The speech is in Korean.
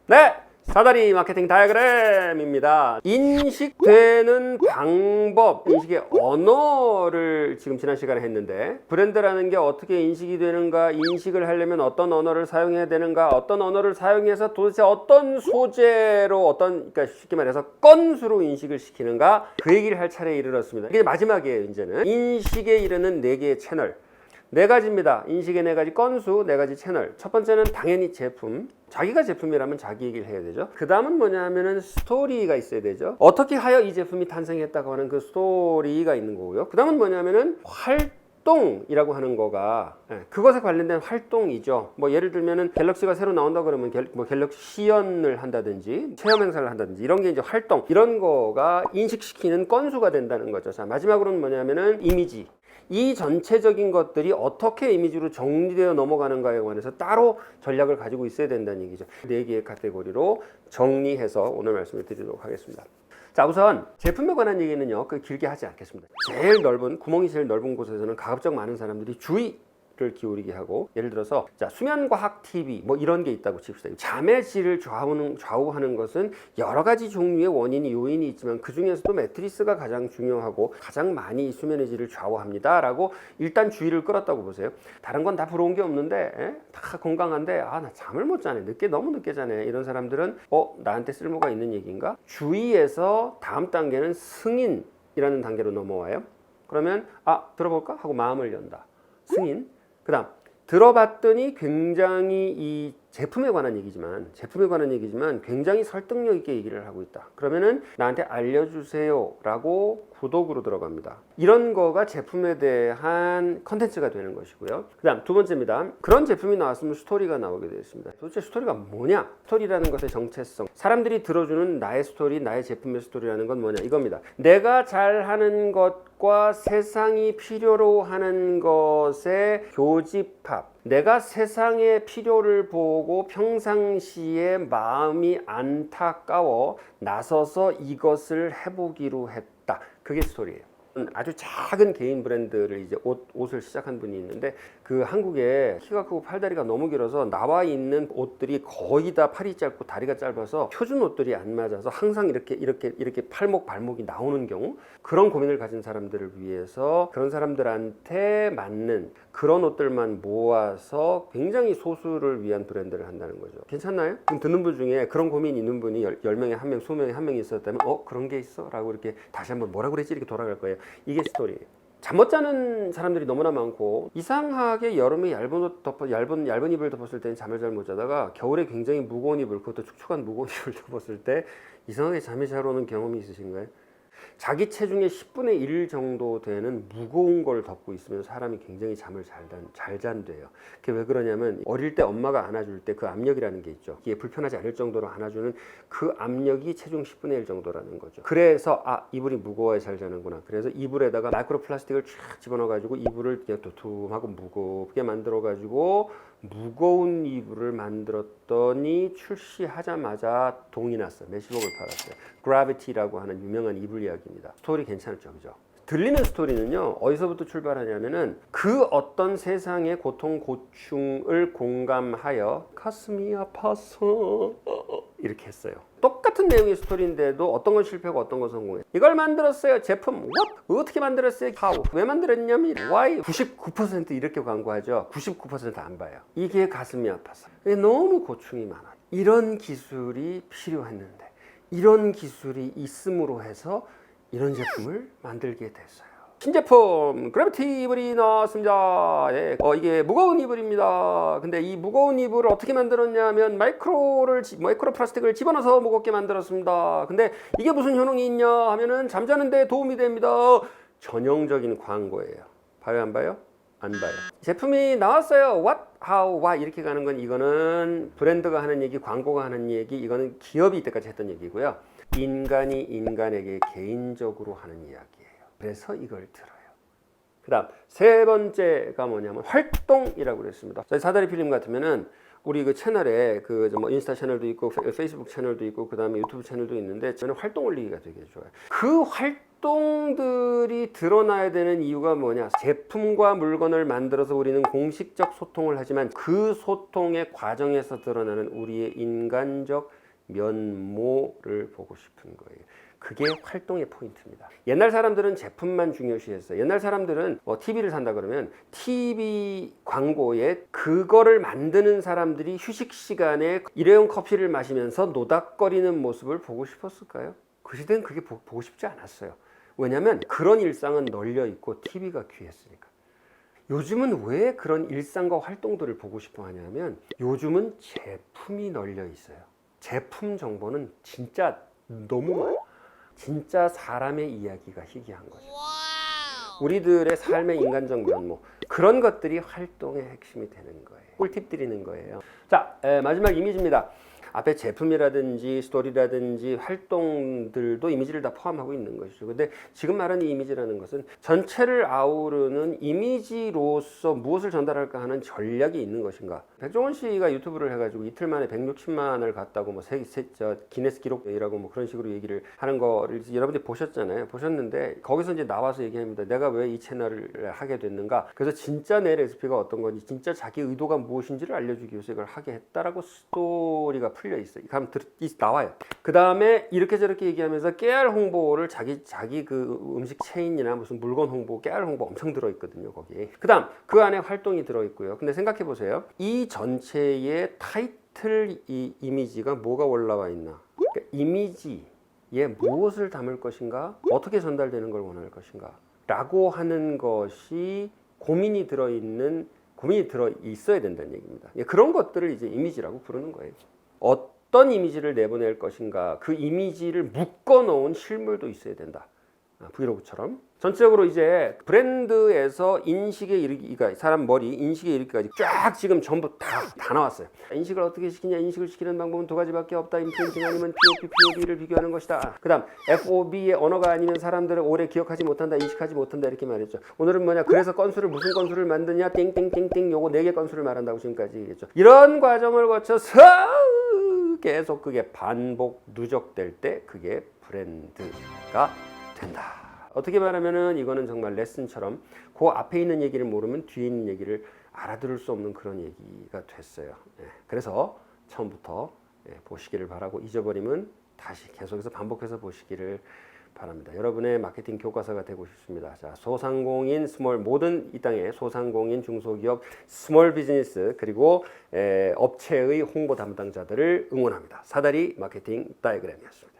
네! 사다리 마케팅 다이어그램입니다. 인식되는 방법, 인식의 언어를 지금 지난 시간에 했는데 브랜드라는 게 어떻게 인식이 되는가, 인식을 하려면 어떤 언어를 사용해야 되는가, 어떤 언어를 사용해서 도대체 어떤 소재로 그러니까 쉽게 말해서 건수로 인식을 시키는가, 그 얘기를 할 차례에 이르렀습니다. 이게 마지막이에요. 이제는 인식에 이르는 4개의 채널, 4가지입니다. 인식의 4가지 건수, 4가지 채널. 첫 번째는 당연히 제품. 자기가 제품이라면 자기 얘기를 해야 되죠. 그 다음은 뭐냐 하면은 스토리가 있어야 되죠. 어떻게 하여 이 제품이 탄생했다고 하는 그 스토리가 있는 거고요. 그 다음은 뭐냐 하면은 활동이라고 하는 거가 그것에 관련된 활동이죠. 뭐 예를 들면은 갤럭시가 새로 나온다 그러면 갤럭시 시연을 한다든지 체험 행사를 한다든지 이런 게 이제 활동, 이런 거가 인식시키는 건수가 된다는 거죠. 자, 마지막으로는 뭐냐면은 이미지. 이 전체적인 것들이 어떻게 이미지로 정리되어 넘어가는가에 관해서 따로 전략을 가지고 있어야 된다는 얘기죠. 4개의 카테고리로 정리해서 오늘 말씀을 드리도록 하겠습니다. 자, 우선 제품에 관한 얘기는요, 길게 하지 않겠습니다. 구멍이 제일 넓은 곳에서는 가급적 많은 사람들이 주의를 기울이게 하고, 예를 들어서 자, 수면과학 TV 뭐 이런 게 있다고 칩시다. 잠의 질을 좌우하는 것은 여러 가지 종류의 원인이 요인이 있지만 그 중에서도 매트리스가 가장 중요하고 가장 많이 수면의 질을 좌우합니다 라고 일단 주의를 끌었다고 보세요. 다른 건 다 부러운 게 없는데 다 건강한데 나 잠을 못 자네, 너무 늦게 자네, 이런 사람들은 나한테 쓸모가 있는 얘기인가? 주의에서 다음 단계는 승인이라는 단계로 넘어와요. 그러면 들어볼까 하고 마음을 연다. 승인. 그 다음 들어봤더니 굉장히 이 제품에 관한 얘기지만 굉장히 설득력 있게 얘기를 하고 있다. 그러면은 나한테 알려주세요 라고 구독으로 들어갑니다. 이런 거가 제품에 대한 컨텐츠가 되는 것이고요. 그 다음 두 번째입니다. 그런 제품이 나왔으면 스토리가 나오게 되어 있습니다. 도대체 스토리가 뭐냐? 스토리라는 것의 정체성, 사람들이 들어주는 나의 스토리, 나의 제품의 스토리라는 건 뭐냐, 이겁니다. 내가 잘하는 것과 세상이 필요로 하는 것의 교집합, 내가 세상의 필요를 보고 평상시에 마음이 안타까워 나서서 이것을 해보기로 했다. 그게 스토리예요. 아주 작은 개인 브랜드를 이제 옷을 시작한 분이 있는데, 그 한국에 키가 크고 팔다리가 너무 길어서 나와 있는 옷들이 거의 다 팔이 짧고 다리가 짧아서 표준 옷들이 안 맞아서 항상 이렇게 팔목 발목이 나오는 경우, 그런 고민을 가진 사람들을 위해서 그런 사람들한테 맞는 그런 옷들만 모아서 굉장히 소수를 위한 브랜드를 한다는 거죠. 괜찮나요? 지금 듣는 분 중에 그런 고민이 있는 분이 10명에 1명, 20명에 1명이 있었다면 그런 게 있어? 라고 이렇게 다시 한번 뭐라고 그랬지? 이렇게 돌아갈 거예요. 이게 스토리예요. 잠 못 자는 사람들이 너무나 많고, 이상하게 여름에 얇은 이불 덮었을 때는 잠을 잘 못 자다가 겨울에 굉장히 무거운 이불, 그것도 축축한 무거운 이불 덮었을 때 이상하게 잠이 잘 오는 경험이 있으신가요? 자기 체중의 10분의 1 정도 되는 무거운 걸 덮고 있으면 사람이 굉장히 잠을 잘 잔대요. 그게 왜 그러냐면, 어릴 때 엄마가 안아줄 때 그 압력이라는 게 있죠. 이게 불편하지 않을 정도로 안아주는 그 압력이 체중 10분의 1 정도라는 거죠. 그래서 이불이 무거워야 잘 자는구나. 그래서 이불에다가 마이크로 플라스틱을 쫙 집어넣어가지고 이불을 그냥 도톰하고 무겁게 만들어가지고 무거운 이불을 만들었더니 출시하자마자 동이 났어요. 몇십억을 팔았어요. 그래비티라고 하는 유명한 이불 이야기입니다. 스토리 괜찮죠, 그죠? 들리는 스토리는요, 어디서부터 출발하냐면은 그 어떤 세상의 고통, 고충을 공감하여 가슴이 아파서 이렇게 했어요. 똑같은 내용의 스토리인데도 어떤 건 실패하고 어떤 건 성공해요. 이걸 만들었어요. 제품. What? 어떻게 만들었어요? How? 왜 만들었냐면 Why? 99% 이렇게 광고하죠. 99% 안 봐요. 이게 가슴이 아파서. 너무 고충이 많아요. 이런 기술이 필요했는데, 이런 기술이 있음으로 해서 이런 제품을 만들게 됐어요. 신제품 그래비티 이불이 나왔습니다. 이게 무거운 이불입니다. 근데 이 무거운 이불을 어떻게 만들었냐면 마이크로 플라스틱을 집어넣어서 무겁게 만들었습니다. 근데 이게 무슨 효능이 있냐 하면은 잠자는데 도움이 됩니다. 전형적인 광고예요. 봐요, 안 봐요? 안 봐요. 제품이 나왔어요. What, how, why 이렇게 가는 건, 이거는 브랜드가 하는 얘기, 광고가 하는 얘기, 이거는 기업이 이때까지 했던 얘기고요. 인간이 인간에게 개인적으로 하는 이야기예요. 그래서 이걸 들어요. 그 다음 세 번째가 뭐냐면 활동이라고 그랬습니다. 저희 사다리 필름 같으면은 우리 그 채널에 그 뭐 인스타 채널도 있고 페이스북 채널도 있고 그다음에 유튜브 채널도 있는데 저는 활동 올리기가 되게 좋아요. 그 활동들이 드러나야 되는 이유가 뭐냐? 제품과 물건을 만들어서 우리는 공식적 소통을 하지만 그 소통의 과정에서 드러나는 우리의 인간적 면모를 보고 싶은 거예요. 그게 활동의 포인트입니다. 옛날 사람들은 제품만 중요시했어요. 옛날 사람들은 TV를 산다 그러면 TV 광고에 그거를 만드는 사람들이 휴식 시간에 일회용 커피를 마시면서 노닥거리는 모습을 보고 싶었을까요? 그 시대는 그게 보고 싶지 않았어요. 왜냐하면 그런 일상은 널려 있고 TV가 귀했으니까. 요즘은 왜 그런 일상과 활동들을 보고 싶어 하냐면 요즘은 제품이 널려 있어요. 제품 정보는 진짜 너무 많아요. 진짜 사람의 이야기가 희귀한 거죠. 우리들의 삶의 인간적 면모, 그런 것들이 활동의 핵심이 되는 거예요. 꿀팁 드리는 거예요. 자, 마지막 이미지입니다. 앞에 제품이라든지 스토리라든지 활동들도 이미지를 다 포함하고 있는 것이죠. 근데 지금 말하는 이 이미지라는 것은 전체를 아우르는 이미지로서 무엇을 전달할까 하는 전략이 있는 것인가. 백종원 씨가 유튜브를 해가지고 이틀 만에 160만을 갔다고 뭐 기네스 기록이라고 뭐 그런 식으로 얘기를 하는 거를 여러분들이 보셨잖아요. 보셨는데 거기서 이제 나와서 얘기합니다. 내가 왜 이 채널을 하게 됐는가. 그래서 진짜 내 레시피가 어떤 건지, 진짜 자기 의도가 무엇인지를 알려주기 위해서 이걸 하게 했다라고 스토리가 풀려 있어요. 그럼 나와요. 그 다음에 이렇게 저렇게 얘기하면서 깨알 홍보를 자기 그 음식 체인이나 무슨 물건 홍보, 깨알 홍보 엄청 들어 있거든요. 거기. 그 다음 그 안에 활동이 들어 있고요. 근데 생각해 보세요. 이 전체의 타이틀 이 이미지가 뭐가 올라와 있나? 그러니까 이미지에 무엇을 담을 것인가? 어떻게 전달되는 걸 원할 것인가? 라고 하는 것이 고민이 들어 있어야 된다는 얘기입니다. 그런 것들을 이제 이미지라고 부르는 거예요. 어떤 이미지를 내보낼 것인가, 그 이미지를 묶어 놓은 실물도 있어야 된다. 브이로그처럼. 전체적으로 이제 브랜드에서 인식에 이르기가, 사람 머리 인식에 이르기까지 쫙 지금 전부 다 나왔어요. 인식을 어떻게 시키냐? 인식을 시키는 방법은 두 가지밖에 없다. 임프린팅 아니면 POP, POV를 비교하는 것이다. 그 다음 FOB의 언어가 아니면 사람들을 오래 기억하지 못한다, 인식하지 못한다, 이렇게 말했죠. 오늘은 뭐냐? 그래서 건수를 무슨 건수를 만드냐? 땡땡땡땡 요거 4개 건수를 말한다고 지금까지 얘기했죠. 이런 과정을 거쳐서 계속 그게 반복 누적될 때 그게 브랜드가 된다. 어떻게 말하면은 이거는 정말 레슨처럼 그 앞에 있는 얘기를 모르면 뒤에 있는 얘기를 알아들을 수 없는 그런 얘기가 됐어요. 그래서 처음부터 보시기를 바라고, 잊어버리면 다시 계속해서 반복해서 보시기를 바랍니다. 여러분의 마케팅 교과서가 되고 싶습니다. 자, 소상공인, 모든 이 땅의 소상공인, 중소기업, 스몰 비즈니스, 그리고 업체의 홍보 담당자들을 응원합니다. 사다리 마케팅 다이어그램이었습니다.